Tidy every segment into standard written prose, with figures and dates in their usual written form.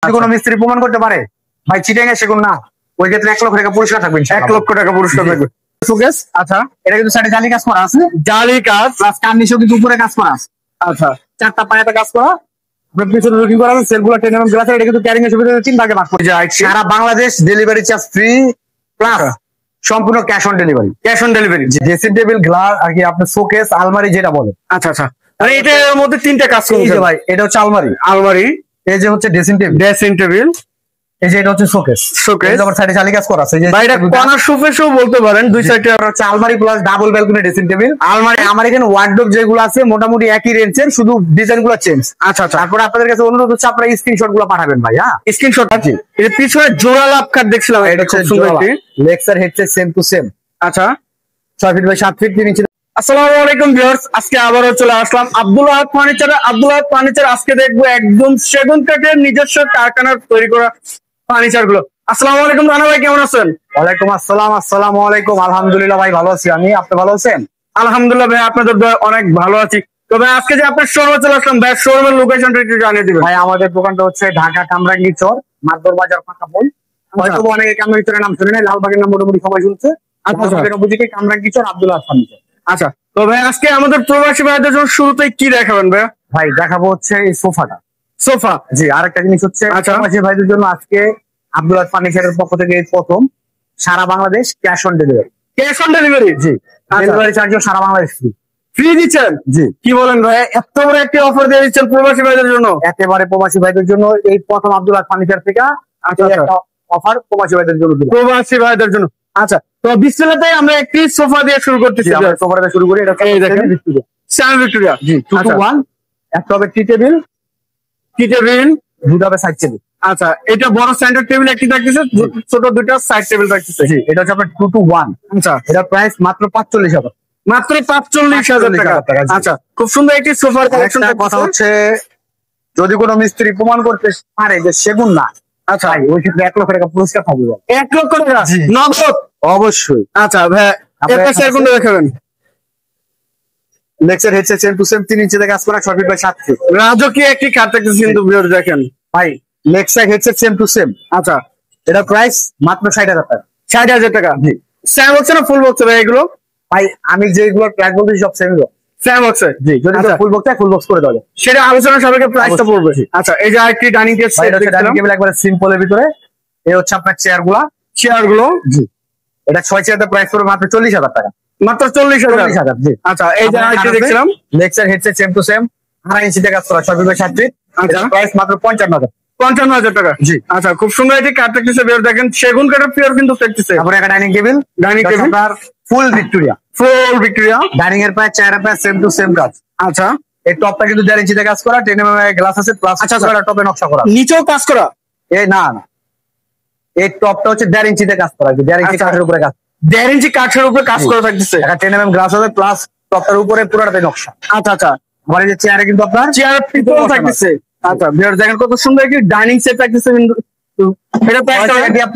কোনো মিস্ত্রি প্রমাণ করতে পারে ভাই চিটাঙ্গে সেগুন না, ওই ক্ষেত্রে 1 লক্ষ টাকা পুরস্কার থাকবে। 1 লক্ষ টাকা পুরস্কার থাকবে। শোকেস, আচ্ছা, এটা কিন্তু সাইডে জালি কাজ করা আছে, জালি কাজ প্লাস কার্নিশও কিন্তু উপরে কাজ করা আছে। আচ্ছা, 4টা পায়াতে কাজ করা, পিছনে লুকিং করা আছে, সেলগুলো 10 mm গ্লাস। এটা কিন্তু ক্যারিং এর সুবিধা 3 ভাগে ভাগ করে যায়। সারা Bangladesh delivery charge free, plus সম্পূর্ণ cash on delivery. Cash on delivery. Dressing table, glass আর কি আপনার শোকেস, আলমারি যেটা বলে। আচ্ছা আচ্ছা, মানে এটার মধ্যে 3টা কাজ করছে ভাই। এটা হচ্ছে আলমারি, আলমারি, এই যে হচ্ছে ড্রেসিং টেবিল, ড্রেসিং টেবিল, এই যে এটা হচ্ছে শোকেস। শোকেস আবার সাইডে জালি কাজ করা আছে। ভাই এটা কর্নার শোকেসও বলতে পারেন, দুই সাইডে হচ্ছে আলমারি plus double balcony dressing table. আলমারি আমার এখানে ওয়ার্ডরোব যেগুলো আছে মোটামুটি একই রেঞ্জের, শুধু ডিজাইন গুলো চেঞ্জ। আচ্ছা আচ্ছা, তারপর আপনাদের কাছে অনুরোধ হচ্ছে আপনারা স্ক্রিনশট গুলো পাঠাবেন ভাই। হ্যাঁ, স্ক্রিনশট আছে। এর পিছনে জোড়া লাভ কাট দেখছিলাম, এটা খুব সুন্দর একটি Lexar headset same to same. আচ্ছা, 6 ফিট বাই 7 ফিট 3 ইঞ্চি। আসসালামু আলাইকুম ভিউয়ার্স, আজকে আবারও চলে আসলাম আব্দুল আহাদ ফার্নিচারে। আব্দুল আহাদ ফার্নিচার আজকে দেখবো একদম সেগুন কাঠের নিজস্ব কারখানার তৈরি করা ফার্নিচার গুলো। আসসালামু আলাইকুম রানা ভাই, কেমন আছেন? ওয়ালাইকুম আসসালাম। আসসালামু আলাইকুম। আলহামদুলিল্লাহ ভাই, ভালো আছি আমি। আপনি ভালো আছেন? আলহামদুলিল্লাহ ভাই, আপনাদের দয়ায় অনেক ভালো আছি। তবে আজকে যে আপনার শোরুমে চলে আসলাম ভাই, শোরুমের লোকেশনটা একটু জানিয়ে দিবেন। ভাই আমাদের দোকানটা হচ্ছে ঢাকা কামরাঙ্গীর চর, মাদবর বাজার ফাঁকাপোল। হয়তো অনেকে কামরাঙ্গীর চরের নাম শুনে নাই, লালবাগের নাম মোটামুটি সবাই শুনছে। কামরাঙ্গীর চর আব্দুল আহাদ ফার্নিচার। আচ্ছা, তো ভাই আজকে আমাদের প্রবাসী ভাইদের জন্য শুরুতেই কি দেখাবেন ভাই? ভাই দেখাবো হচ্ছে এই সোফাটা। সোফা, জি। আরেকটা জিনিস হচ্ছে প্রবাসী ভাইদের জন্য আজকে আব্দুল আহাদ ফার্নিচারের পক্ষ থেকে প্রথম সারা Bangladesh cash on delivery. Cash on delivery? জি, ডেলিভারি চার্জও সারা বাংলাদেশ ফ্রি। ফ্রি দিচ্ছেন? জি। কি বলেন ভাই, এত বড় একটি অফার দিয়ে দিচ্ছেন প্রবাসী ভাইদের জন্য? একেবারে প্রবাসী ভাইদের জন্য এই প্রথম আব্দুল আহাদ ফার্নিচার থেকে একটা অফার প্রবাসী ভাইদের জন্য দিলাম। প্রবাসী ভাইদের জন্য। আচ্ছা, তো বিসমিল্লাতে আমরা একটি সোফা দিয়ে শুরু করতেছি। আমরা সোফাটা শুরু করি। এটা এই দেখেন সেমি ভিক্টোরিয়া। G, 2 to 1। একটা হবে টি টেবিল, দুটো হবে সাইড টেবিল। আচ্ছা, এটা বড় সেন্টার টেবিল একটি থাকতেছে, ছোট দুটো সাইড টেবিল থাকতেছে। জি, এটা হচ্ছে আপনার 2 to 1। আচ্ছা, এটা প্রাইস মাত্র 45,000। মাত্র 45,000 টাকা। আচ্ছা, খুব সুন্দর একটি সোফার কালেকশন। কথা হচ্ছে যদি কোনো মিস্ত্রি প্রমাণ করতে পারে যে সেগুন না, আচ্ছা ওই ক্ষেত্রে 1 লক্ষ টাকা পুরস্কার থাকবে। 1 লক্ষ টাকা নগদ? অবশ্যই। আচ্ছা ভাই, এটা শেয়ার কোনটা দেখাবেন? Lexar headset same to same 3 ইঞ্চিতে কাজ করা, 6 ফিট বাই 7 ফিট। রাজকীয় একটি কাঠ থাকতেছে কিন্তু ভিউয়ার দেখেন ভাই। Lexar headset same to same. আচ্ছা, এটা প্রাইস মাত্র 60,000 টাকা। 60,000 টাকা। জি। স্যাম বক্স না ফুল বক্স ভাই এগুলো? ভাই আমি যেগুলো প্রাইস বলতেছি সব সেম। Sam box? জি। যদি ফুল বক্স চাই ফুল বক্স করে দেবে, সেটা আলোচনা সাপেক্ষে প্রাইসটা পড়বে। আচ্ছা, এই যে আরেকটি ডাইনিং টেবিল সেট দেখলাম। ডাইনিং টেবিল একবারে সিম্পলের ভিতরে। এই হচ্ছে আপনার চেয়ার গুলো। জি। এটা 6 চেয়ারের প্রাইস পড়বে মাত্র 40,000 টাকা। মাত্র 40,000? জি। আচ্ছা, এই যে আরেকটি দেখছিলাম Lexar headset same to same 2.5 ইঞ্চিতে কাজ করা, 6 ফিট বাই 7 ফিট। আচ্ছা, প্রাইস মাত্র 55,000। 55,000 টাকা। জি। আচ্ছা, খুব সুন্দর একটি কাঠ থাকতেছে ভিউয়ার দেখেন, সেগুন কাঠের পিওর কিন্তু থাকতেছে। তারপরে একটা ডাইনিং টেবিল আপনার ফুল ভিক্টোরিয়া। ডাইনিং এর পায়ে চেয়ারের পায়ে সেম টু সেম কাজ। আচ্ছা, এই টপটা কিন্তু 1.5 ইঞ্চিতে কাজ করা, 10 mm গ্লাস আছে, প্লাস টপে নকশা করা। নিচেও কাজ করা? এই না, এই টপটা হচ্ছে 1.5 ইঞ্চিতে কাজ করা, 1.5 ইঞ্চি কাঠের উপরে কাজ। 1.5 ইঞ্চি কাঠের উপরে কাজ করা থাকতেছে। একটা 10 mm গ্লাস হবে, প্লাস টপটার উপরে পুরোটাতে নকশা। আচ্ছা আচ্ছা, আমার এই যে চেয়ারে কিন্তু আপনার চেয়ার পিতল থাকতেছে। আচ্ছা, ভিউয়ার দেখেন কত সুন্দর একটি ডাইনিং সেট থাকতেছে কিন্তু। এটা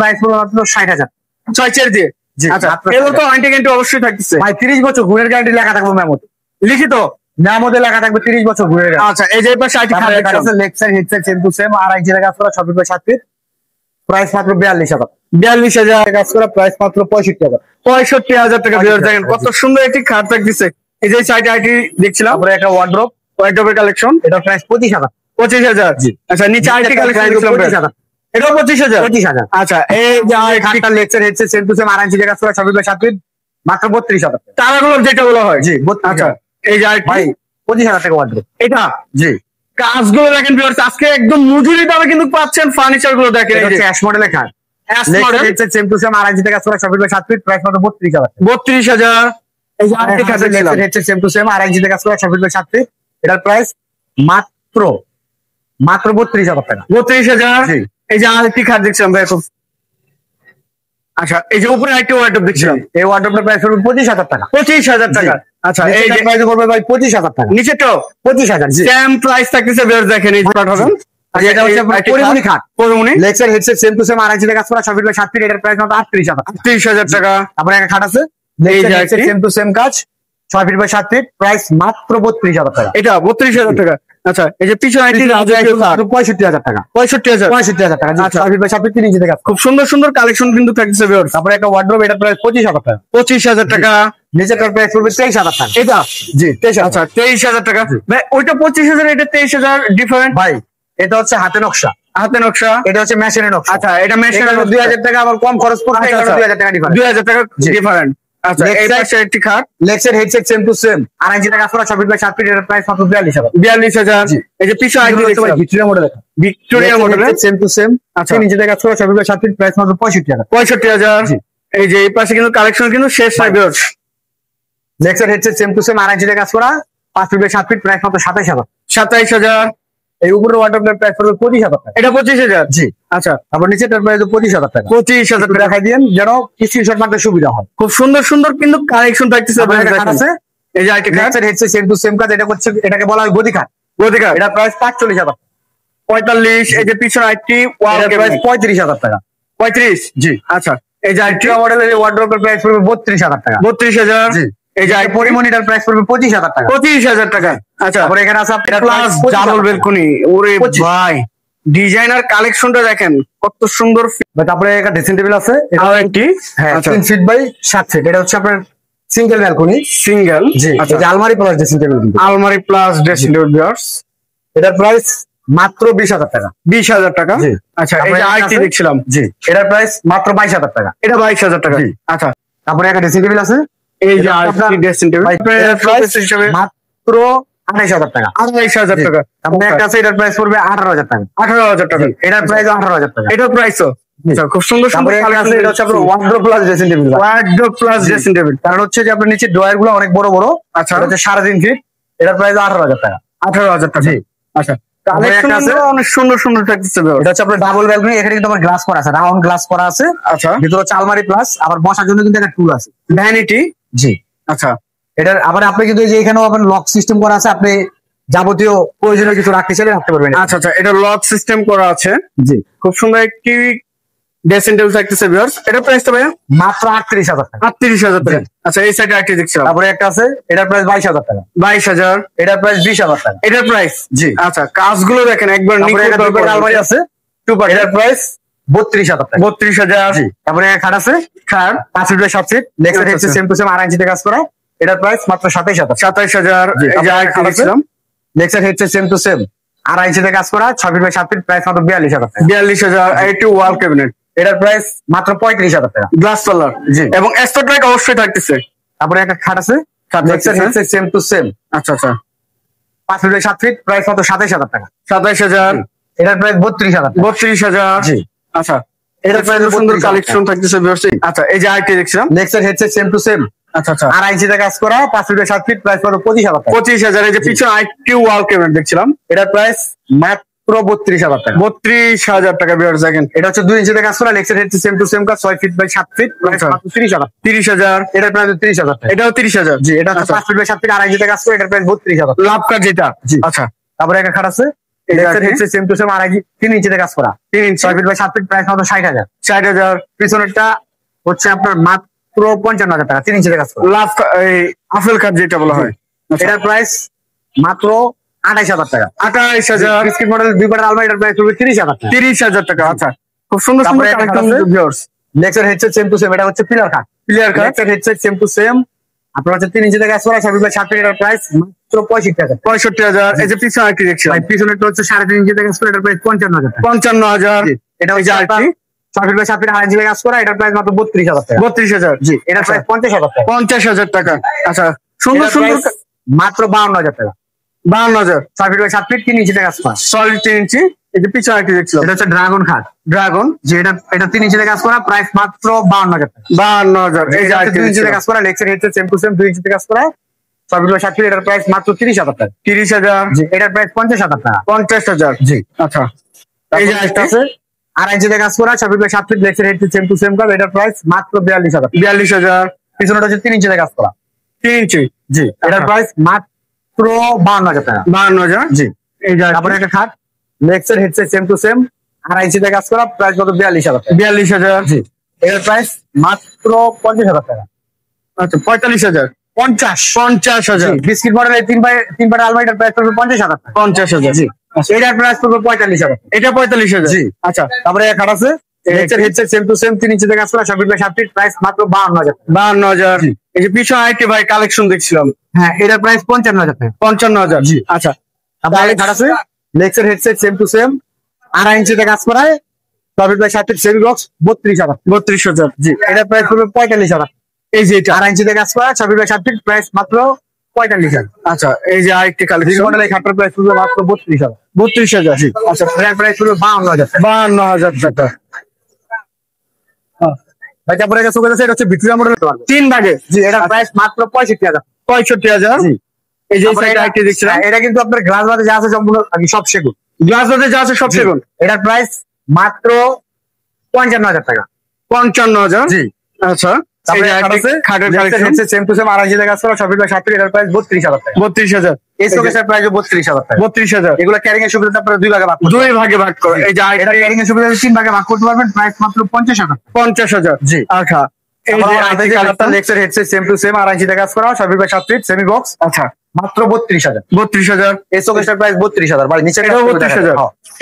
প্রাইস পড়বে মাত্র 60,000। 6 চেয়ার দিয়ে? জি। আচ্ছা, এগুলো তো ওয়ারেন্টি গ্যারান্টি অবশ্যই থাকতেছে ভাই। 30 বছর গুণের গ্যারান্টি লেখা থাকবে মেমোতে, লিখিত মেমোতে লেখা থাকবে 30 বছর গুণের গ্যারান্টি। আচ্ছা, এই যে পাশে IT Lexar headset same to same 2.5 ইঞ্চিতে কাজ করা, 6 ফিট বাই 7 ফিট। প্রাইস মাত্র 42,000। 42,000 কাজ করা, প্রাইস মাত্র 65,000। 65,000 টাকা। ভিউয়ার দেখেন কত সুন্দর একটি খাট থাকতেছে। এই যে সাইডে আইটি দেখছিলাম, তারপরে একটা ওয়ার্ডরোবের কালেকশন। এটা প্রাইস 25,000। 25,000? জি। আচ্ছা, নিচে আইটি কালেকশন দেখছিলাম 25,000। এটাও 25,000? 25,000। আচ্ছা, এই যে খাটটা Lexar headset same to same 2.5 ইঞ্চিতে কাজ করা, 6 ফিট বাই 7 ফিট। মাত্র 32,000। তারাগুলো যেটা বলা হয়? জি। আচ্ছা, এই যে ভাই 25,000 টাকা ওয়ার্ডরোব এটা। জি। কাজগুলো দেখেন ভিউয়ার্স, আজকে একদম মজুরি দামে কিন্তু পাচ্ছেন ফার্নিচার গুলো দেখেন। এটা হচ্ছে অ্যাশ মডেলের খাট, Lexar headset same to same 2.5 ইঞ্চিতে কাজ করা, 6 ফিট বাই 7 ফিট। প্রাইস মাত্র 32,000। 32,000। এই যে আরেকটি খাট Lexar headset same to same 2.5 ইঞ্চিতে কাজ করা, 6 ফিট বাই 7 ফিট। এটার প্রাইস মাত্র 32,000 টাকা। 32,000? জি। এই যে আরেকটি খাট দেখছিলাম ভাই। আচ্ছা, এই যে উপরে আরেকটি ওয়ার্ডরোব দেখছিলাম, এই ওয়ার্ডরোবটার প্রাইস পড়বে 25,000 টাকা। 25,000 টাকা। আচ্ছা, এই যে প্রাইস পড়বে ভাই 25,000 টাকা। নিচেটাও 25,000। জি। সেম প্রাইস থাকতেছে ভিউয়ার্স দেখেন, এই খাট হবে। আচ্ছা, এটা হচ্ছে পরিমণি খাট। Pori Moni Lexar headset same to same 2.5 ইঞ্চিতে কাজ করা, 6 ফিট বাই 7 ফিট। এটার প্রাইস মাত্র 38,000। 30,000 টাকা। তারপরে একটা খাট আছে, Lexar headset same to same কাজ, 6 ফিট বাই 7 ফিট। প্রাইস মাত্র 32,000 টাকা। এটা 32,000 টাকা। আচ্ছা এই যে পিছনে একটি রাজকীয় খাট 65,000 টাকা। 65,000 65,000 টাকা। আচ্ছা। 6 ফিট বাই 7 ফিট 3 ইঞ্চিতে কাজ। খুব সুন্দর সুন্দর কালেকশন কিন্তু থাকছে ভিউয়ার্স। তারপরে একটা ওয়ার্ডরোব, এটার প্রাইস 25,000 টাকা। 25,000 টাকা। নিচেরটার প্রাইস পড়বে 23,000 টাকা। এটা জি 23,000। আচ্ছা 23,000 টাকা। ভাই ওইটা 25,000, এটা 23,000 ডিফারেন্ট। ভাই এটা হচ্ছে হাতে নকশা, হাতে নকশা, এটা হচ্ছে মেশিনে নকশা। আচ্ছা এটা মেশিন। এখানে 2,000 টাকা আবার কম খরচ পড়বে, আচ্ছা, এখানে আচ্ছা। 2,000 টাকা ডিফারেন্স। 2,000 টাকা জি। ডিফারেন্ট। আচ্ছা Next এই side। পাশে একটি খাট লেক্সের headset same to same, 2.5 inch কাজ করা, 6 ফিট বাই 7 ফিট, এটার প্রাইস মাত্র 42,000। 42,000। জি। এই যে পিছনে আইটি দেখছিলাম ভিক্টোরিয়া মডেল, ভিক্টোরিয়া মডেলের সেম টু সেম, আচ্ছা। 3 ইঞ্চি কাজ করা, 6 ফিট বাই 7 ফিট, প্রাইস মাত্র 65,000। 65,000। জি। এই যে এই পাশে কিন্তু কালেকশন কিন্তু শেষ নাই ভিউয়ার্স। লেক্সের headset same to same, 2.5 inch কাজ করা, 5 ফিট বাই 7 ফিট, প্রাইস মাত্র 27,000। 27,000। এই উপরের ওয়ার্ডরোবের প্রাইস পড়বে 25,000 টাকা। এটা 25,000। জি। আচ্ছা তারপর নিচেরটার প্রাইস 25,000 টাকা। 25,000 একটু টাকা। দেখাই দিন যেন স্ক্রিনশট মারতে সুবিধা হয়। খুব সুন্দর সুন্দর কিন্তু কালেকশন থাকতেছে। তারপরে একটা খাট আছে, এই যে আইটি খাট লেক্সের হেডসেট সেম টু সেম কাজ, এটা হচ্ছে, এটাকে বলা হয় গদি খাট। অধিকার এটা প্রাইস 45,000 টাকা। 45। এই যে পিছনে আইটি ওয়াল এটার প্রাইস 35,000 টাকা। 35। জি। আচ্ছা এই যে আইটি ভিক্টোরিয়া মডেলের এই ওয়ার্ডরোবের প্রাইস পড়বে 32,000 টাকা। 32,000। জি। এই যে এই আইটি পরিমনিটার প্রাইস পড়বে 25,000 টাকা। 25,000 টাকা। আচ্ছা তারপরে এখানে আছে আপনার প্লাস ডাবল বেলকনি। ওরে 25,000 ভাই ডিজাইনার কালেকশনটা দেখেন কত সুন্দর। তারপরে একটা ড্রেসিং টেবিল আছে, এটা আর একটি হ্যাঁ আচ্ছা 3 ফিট বাই 7 ফিট, এটা হচ্ছে আপনার সিঙ্গেল ব্যালকনি। সিঙ্গেল। জি। আচ্ছা এটা আলমারি প্লাস ড্রেসিং টেবিল কিন্তু। আলমারি প্লাস ড্রেসিং টেবিল ভিউয়ার্স। এটার প্রাইস মাত্র 20,000 টাকা। 20,000 টাকা। জি। আচ্ছা এই তারপরে যে একটা আইটি আছে- দেখছিলাম জি। এটার প্রাইস মাত্র 22,000 টাকা। এটা 22,000 টাকা। জি। আচ্ছা তারপরে একটা ড্রেসিং টেবিল আছে, এই যে এটা আইটি আপনার- ড্রেসিং টেবিল ভাই, এটার প্রাইস হিসেবে মাত্র 28,000 টাকা। 28,000 জি। টাকা। তারপরে একটা আছে, এটার প্রাইস পড়বে 18,000 টাকা। 18,000 টাকা। জি। এটার প্রাইস 18,000 টাকা। এটার প্রাইসও আচ্ছা খুব সুন্দর সুন্দর তারপরে একটা আছে, এটা হচ্ছে আপনার wardrobe plus dressing table. Wardrobe plus dressing table. কারণ হচ্ছে যে আপনার নিচে ড্রয়ার গুলো অনেক বড় বড়। আচ্ছা। এটা হচ্ছে 3.5 ফিট, এটার প্রাইস 18,000 টাকা। 18,000 টাকা। জি। আচ্ছা তারপরে কালেকশন একটা আছে- অনেক সুন্দর সুন্দর থাকতেছে ভিউয়ার্স। এটা হচ্ছে আপনার ডাবল ব্যালকনি, এখানে কিন্তু আমার গ্লাস করা আছে, রাউন্ড গ্লাস করা আছে। আচ্ছা ভিতরে হচ্ছে আলমারি প্লাস, আবার বসার জন্য কিন্তু একটা টুল আছে। ভ্যানিটি। জি। আচ্ছা এটার আবার আপনি কিন্তু এই যে এখানেও আপনার লক সিস্টেম করা আছে, আপনি যাবতীয় প্রয়োজনীয় কিছু রাখতে চাইলে রাখতে পারবেন। আচ্ছা আচ্ছা এটা লক সিস্টেম করা আছে। জি। খুব সুন্দর একটি ড্রেসিং টেবিল থাকতেছে ভিউয়ার্স। এটা প্রাইসটা ভাইয়া মাত্র 38,000 টাকা। 38,000 টাকা। জি। আচ্ছা এই সাইডে আইটি দেখছিলাম তারপরে একটা আছে, এটার প্রাইস 22,000 টাকা। 22,000। এটার প্রাইস 20,000 টাকা। এটার প্রাইস জি। আচ্ছা কাজগুলো দেখেন একবার তারপরে একটা দুপার আলমারি আছে, এটার প্রাইস 32,000 টাকা। 32,000। জি। তারপরে একটা খাট আছে, খাট 5 ফিট বাই 7 ফিট, লেক্সের আচ্ছা, হেডসেট আচ্ছা। সেম টু সেম 2.5 ইঞ্চিতে কাজ করা, এটার প্রাইস মাত্র 27,000। 27,000। জি। এই যে তারপরে আইটি খাট আছে, দেখছিলাম লেক্সের হেডসেট সেম টু সেম 2.5 ইঞ্চিতে কাজ করা, 6 ফিট বাই 7 ফিট, প্রাইস মাত্র 42,000 টাকা। 42,000। একটি ওয়াল ক্যাবিনেট এটার প্রাইস মাত্র 35,000 টাকা। Glass colour. জি। এবং এক্সট্রা ট্র্যাক অবশ্যই থাকতেছে। তারপরে একটা খাট আছে, খাট লেক্সের থাকতেছে। হেডসেট সেম টু সেম আচ্ছা আচ্ছা 5 ফিট বাই 7 ফিট, প্রাইস মাত্র 27,000 টাকা। 27,000। এটার প্রাইস 32,000 টাকা। 32,000। জি। আচ্ছা এটার এটা প্রাইস সুন্দর সুন্দর 32,000 কালেকশন থাকতেছে ভিউয়ার্স। আচ্ছা এই যে আইটি দেখছিলাম। লেক্সের হেডসেট সেম টু সেম আচ্ছা আচ্ছা 2.5 ইঞ্চিতে কাজ করা, 5 ফিট বাই 7 ফিট, প্রাইস মাত্র 25,000 টাকা। 25,000। এই যে পিছনে আইটি ওয়াল ক্যাবিনেট দেখছিলাম। এটার প্রাইস মাত্র 32,000 টাকা। 32,000 টাকা ভিউয়ার্স দেখেন। এটা হচ্ছে 2 ইঞ্চিতে কাজ করা, লেক্সের হেডসেট সেম টু সেম কাজ, 6 ফিট বাই 7 ফিট, প্রাইস আচ্ছা। মাত্র 30,000। 30,000। এটার প্রাইস 30,000 টাকা। এটাও 30,000। জি। এটা হচ্ছে আচ্ছা। 5 ফিট বাই 7 ফিট, 2.5 ইঞ্চিতে কাজ করে, এটার প্রাইস 32,000। লাভ কার যেটা। জি। আচ্ছা তারপরে একটা খাট আছে, এটা লেক্সের কি? হেডসেট সেম টু সেম 3 ইঞ্চিতে কাজ করা, 3 ইঞ্চি 6 ফিট বাই 7 ফিট, প্রাইস মাত্র 60,000। 60,000। পিছনেরটা হচ্ছে আপনার মাত্র 55,000 টাকা, 3 ইঞ্চিতে কাজ করা। লাভ এই আপেল কাপ যেটা বলা হয়। আচ্ছা। এটার প্রাইস মাত্র 28,000 টাকা। 28,000। বিস্কিট মডেল 2 পাটার আলমারি, এটার প্রাইস হবে 30,000 টাকা। 30,000 টাকা। আচ্ছা খুব সুন্দর সুন্দর তারপরে একটা কালেকশন আছে। ভিউয়ার্স। লেক্সের হেডসেট সেম টু সেম, এটা হচ্ছে পিলার কাট। Clear cut. লেক্সের হেডসেট সেম টু সেম, আপনার হচ্ছে 3 ইঞ্চিতে কাজ করা, 6 ফিট বাই 7 ফিট, এটার প্রাইস মাত্র 65,000। 65,000। এই যে পিছনে আইটি দেখছিলাম। ভাই পিছনেরটা হচ্ছে 3.5 ইঞ্চিতে কাজ করা, এটার প্রাইস 55,000 টাকা। 55,000। জি। এটা হচ্ছে এই যে আপনার আইটি 6 ফিট বাই 7 ফিট, 2.5 ইঞ্চিতে কাজ করা, এটার প্রাইস মাত্র 32,000 টাকা। 32,000। জি। এটার আচ্ছা। প্রাইস 50,000 টাকা। 50,000 টাকা। আচ্ছা সুন্দর এটার সুন্দর price মাত্র 52,000 টাকা। 52,000। 6 ফিট বাই 7 ফিট, 3 ইঞ্চিতে কাজ করা। সলিড 3 ইঞ্চি। এই যে পিছনে আইটি দেখছিলাম। এটা হচ্ছে ড্রাগন খাট। ড্রাগন যে এটা 3 ইঞ্চিতে কাজ করা, প্রাইস মাত্র 52,000 টাকা। 52,000। এই যে এটা আইটি 2 ইঞ্চিতে দেখছিলাম। কাজ করা, লেক্সের হেডসেট সেম টু সেম 2 ইঞ্চিতে কাজ করা, 6 ফিট বাই 7 ফিট, এটার প্রাইস মাত্র 30,000 টাকা। 30,000। জি। এটার প্রাইস 50,000 টাকা। 50,000। জি। আচ্ছা এই এই যে যে একটা আইটি আছে 2.5 ইঞ্চিতে কাজ করা, 6 ফিট বাই 7 ফিট, লেক্সের হেডসেট সেম টু সেম কাজ, এটার প্রাইস মাত্র 42,000 টাকা। 42,000। পিছনেটা হচ্ছে 3 ইঞ্চিতে কাজ করা। 3 ইঞ্চি। জি। এটার আচ্ছা। প্রাইস মাত্র 52,000 টাকা। 52,000। জি। এই যে তারপরে একটা খাট, লেক্সের হেডসেট সেম টু সেম 2.5 ইঞ্চিতে কাজ করা, প্রাইস কত 42,000 টাকা। 42,000। জি। এটার প্রাইস মাত্র 50,000 টাকা। আচ্ছা 45,000। 50,000 বিস্কিট মডেলের তিন বাই আলমারিটার প্রাইস পড়বে 50,000 টাকা। 50,000 জি এটার প্রাইস পড়বে 45,000। এটা 45,000 জি আচ্ছা। তারপরে খাট আছে lecture headset same to same 3 ইঞ্চি থেকে আসলে 7 ফিট প্রাইস মাত্র 52,000 টাকা। 52,000 এই যে পিছনে আইটি ভাই কালেকশন দেখছিলাম, হ্যাঁ এটার প্রাইস 55,000 টাকা। 55,000 জি আচ্ছা। তারপরে খাট আছে lecture headset same to same 2.5 ইঞ্চি থেকে কাজ করায় 7 ফিট সেমি বক্স 32,000। 32,000 জি এটার প্রাইস পড়বে 45,000। এই যে এটা 2.5 ইঞ্চি থেকে কাজ করায় 7 ফিট প্রাইস মাত্র 45,000। আচ্ছা। এই যে আরেকটি কালেকশন মডেল এই খাটটার প্রাইস পড়বে মাত্র 32,000। 32,000 জি আচ্ছা এটার প্রাইস পড়বে 52,000 টাকা। 52,000 টাকা। ভাই তারপরে একটা চোখ আছে এটা হচ্ছে ভিক্টোরিয়া মডেল 3 ভাগে। জি এটার প্রাইস মাত্র 65,000। 65,000 জি এই যে তারপরে সাইড আইটি দেখছিলাম, এটা কিন্তু আপনার গ্লাস বাদে যা আছে সম্পূর্ণ সব সেগুন। গ্লাস বাদে যা আছে সব সেগুন। এটার প্রাইস মাত্র 55,000 টাকা। 55,000 জি আচ্ছা। তারপরে খাটের কালেকশন সেম টু সেম 2.5 ইঞ্চি থেকে আসলে 7 ফিট এটার প্রাইস 32,000 টাকা। 32,000 এই শোকেসের প্রাইস 32,000 টাকা। 32,000 এগুলো ক্যারিং এর সুবিধা আপনারা দুই ভাগে ভাগ করতে দুই ভাগে ভাগ করে। এই যে এটা ক্যারিং এর সুবিধা 3 ভাগে ভাগ করতে পারবেন প্রাইস মাত্র 50,000 টাকা। 50,000 জি আচ্ছা। এই যে IT collection Lexar headset same to same 2.5 ইঞ্চি থেকে কাজ করা 7 ফিট সেমি বক্স আচ্ছা মাত্র 32,000। 32,000 এই শোকেসের প্রাইস 32,000। ভাই নিচে এটাও 32,000।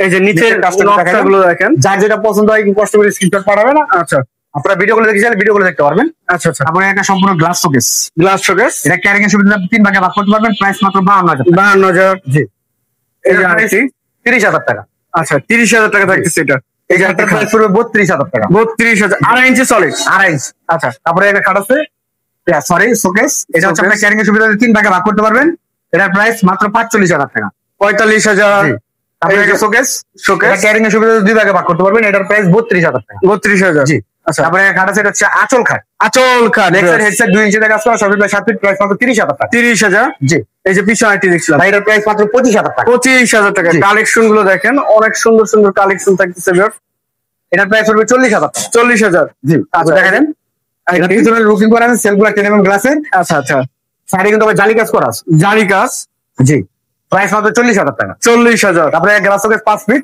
এই যে নিচের নকশাগুলো দেখেন, যার যেটা পছন্দ হয় কি কষ্ট করে স্ক্রিনশট পাঠাবেন। আচ্ছা আপনারা ভিডিওগুলো দেখে চাইলে ভিডিওগুলো দেখতে পারবেন। আচ্ছা আচ্ছা। তারপরে একটা সম্পূর্ণ গ্লাস শোকেস, গ্লাস শোকেস এটা ক্যারিং এর সুবিধা 3 ভাগে ভাগ করতে পারবেন প্রাইস মাত্র 52,000। 52,000 জি এই যে এটার প্রাইস আইটি 30,000 টাকা। আচ্ছা 30,000 টাকা থাকতেছে এটা। এই যে একটা প্রাইস পড়বে 32,000 টাকা। 32,000 2.5 ইঞ্চি সলিড 2.5 ইঞ্চি। আচ্ছা। তারপরে একটা খাট আছে সরি শোকেস, এটা হচ্ছে আপনার ক্যারিং এর সুবিধা 3 ভাগে ভাগ করতে পারবেন। এটার প্রাইস মাত্র 45,000 টাকা। 45,000 তারপরে একটা শোকেস, এটা ক্যারিং এর সুবিধা 2 ভাগে ভাগ করতে পারবেন। এটার প্রাইস 32,000 টাকা। 32,000 জি আচ্ছা। তারপরে খাট আছে এটা হচ্ছে আঁচল খাট, আচল খাট লেক্সার হেডসেট 2 ইঞ্চি থেকে কাজ করা 7 ফিট প্রাইস মাত্র 30,000 টাকা। 30,000 জি এই যে পিছনে আইটি দেখছিলাম, ভাই এটার প্রাইস মাত্র 25,000 টাকা। 25,000 টাকা। জি। কালেকশন গুলো দেখেন, অনেক সুন্দর সুন্দর কালেকশন থাকতেছে। এটার প্রাইস পড়বে 40,000 টাকা। 40,000 জি আচ্ছা। দেখা দেন এটা পিছনে লুকিং করা আছে, সেলগুলো 10 mm গ্লাসের। আচ্ছা আচ্ছা। সাইডে কিন্তু আবার জালি কাজ করা আছে। জারি কাজ জি প্রাইস মাত্র 40,000 টাকা। 40,000 তারপরে গ্লাস শোকেস 5 ফিট,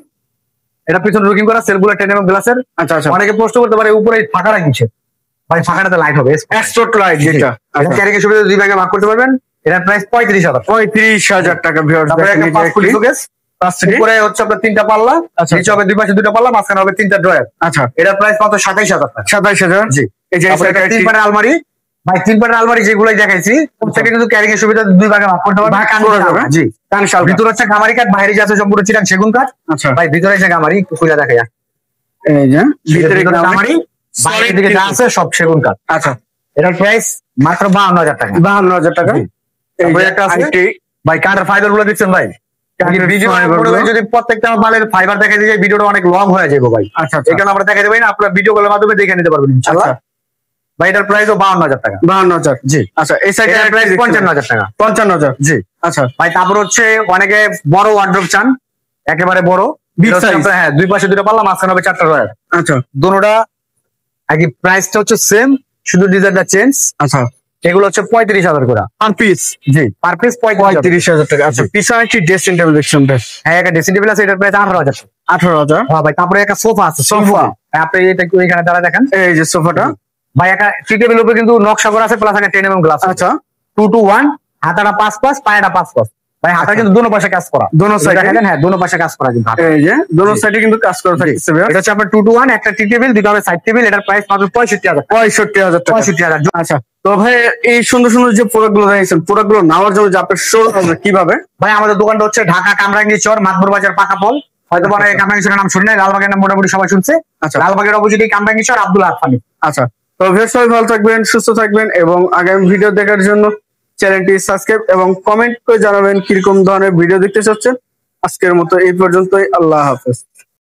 এটা পিছনে লুকিং করা, সেলগুলো 10 mm গ্লাসের। আচ্ছা আচ্ছা। অনেকে প্রশ্ন করতে পারে উপরে ফাঁকা রাখিছে, ভাই ফাঁকাটাতে লাইট হবে এক্সট্রোট লাইট যেটা। এটা ক্যারিং এর সুবিধা 2 ভাগে ভাগ করতে পারবেন। এটার প্রাইস 35,000। 35,000 টাকা ভিউয়ার্স তারপরে দেখেন। একটা এই যে 5 ফুট একটি শোকেস, উপরে হচ্ছে আপনার 3টা পাল্লা, আচ্ছা। নিচে হবে 2 পাশে 2টা পাল্লা, মাঝখানে হবে 3টা ড্রয়ার। আচ্ছা এটার প্রাইস মাত্র 27,000 টাকা। 27,000 জি এই যে তারপরে একটা 3 পাটের আলমারি, ভাই 3 পাটের আলমারি যেগুলোই দেখাইছি প্রত্যেকটা কিন্তু ক্যারিং এর সুবিধা 2 ভাগে ভাগ করতে পারবেন। ভাগ করা যাবে। জি কানশাল ভিতরে হচ্ছে গামারি কাঠ, বাইরে যে আছে সম্পূর্ণ চিটাং সেগুন কাঠ। আচ্ছা। ভাই ভিতরে যে গামারি একটু খুলে দেখা যায়, এই যে ভিতরে গামারি, বাইরের দিকে যা আছে সব সেগুন কাঠ। আচ্ছা। এটার প্রাইস মাত্র 52,000 টাকা। 52,000 টাকা। জি। এই তারপরে যে একটা আছে আইটি ভাই কাঠের ফাইবার গুলো দেখছেন ভাই, কাঠের ভিডিও fiber গুলো। যদি প্রত্যেকটা মালের ফাইবার দেখা যায় ভিডিওটা অনেক লং হয়ে যাবে ভাই। আচ্ছা আচ্ছা। এই কারণে আমরা দেখা দেবেন, আপনারা ভিডিও কলের মাধ্যমে দেখে নিতে পারবেন ইনশাআল্লাহ। আচ্ছা। ভাই এটার প্রাইসও 52,000 টাকা। 52,000 জি আচ্ছা। এই সাইডে এটার প্রাইস 55,000 টাকা। 55,000 জি আচ্ছা। ভাই তারপর হচ্ছে অনেকে বড় ওয়ার্ড্রোব চান, একেবারে বড় Big এটা হচ্ছে size। আপনার, হ্যাঁ 2 পাশে 2টা পাল্লা, মাঝখানে হবে 4টা ড্রয়ার। আচ্ছা দুটোটা আগে প্রাইসটা হচ্ছে সেম, শুধু ডিজাইনটা চেঞ্জ। আচ্ছা। এগুলো হচ্ছে 35,000 করে পার পিস জি পার পিস 35,000। 35,000 টাকা। আচ্ছা পিছনে একটি ড্রেসিং টেবিল দেখছেন বেশ। হ্যাঁ একটা ড্রেসিং টেবিল আছে, এটার প্রাইস 18,000। 18,000 হ্যাঁ ভাই তারপরে একটা সোফা আছে, সোফা। হ্যাঁ, আপনি এটা একটু এখানে দাঁড়া দেখেন। এই যে সোফাটা ভাই একটা টি টেবিল উপরে কিন্তু নকশা করা আছে, প্লাস একটা 10 mm গ্লাস। আচ্ছা 2 to 1, হাতাটা 5 পায়েটা 5 ভাই হাতা কিন্তু দুনো পাশে কাজ করা, দোনো সাইডে। দেখেন হ্যাঁ দুনো পাশে কাজ করা কিন্তু হাতা। এই যে দোনো সাইডে কিন্তু কাজ করা থাকতেছে ভাই। এটা হচ্ছে আপনার 2 to 1, একটা টি টেবিল, দুটো হবে সাইড টেবিল। এটার প্রাইস মাত্র 65,000। 65,000 টাকা। 65,000। আচ্ছা তো ভাই এই সুন্দর সুন্দর যে প্রোডাক্ট গুলো দেখাইছেন, প্রোডাক্ট গুলো নেওয়ার জন্য যে আপনার শো কিভাবে? ভাই আমাদের দোকানটা হচ্ছে ঢাকা কামরাঙ্গীর চর, মাদপুর বাজার, পাকাপল। হয়তো অনেকে কামরাঙ্গীর চরের নাম শুনে নাই, লালবাগের নাম মোটামুটি সবাই শুনছে। আচ্ছা। লালবাগের অপোজিটে কামরাঙ্গীর চর, আব্দুল আহাদ ফানি। আচ্ছা তো ভাই সবাই ভালো থাকবেন, সুস্থ থাকবেন এবং আগামী ভিডিও দেখার জন্য চ্যানেলটি সাবস্ক্রাইব এবং কমেন্ট করে জানাবেন কিরকম ধরনের ভিডিও দেখতে চাচ্ছেন। আজকের মতো এই পর্যন্তই, আল্লাহ হাফেজ।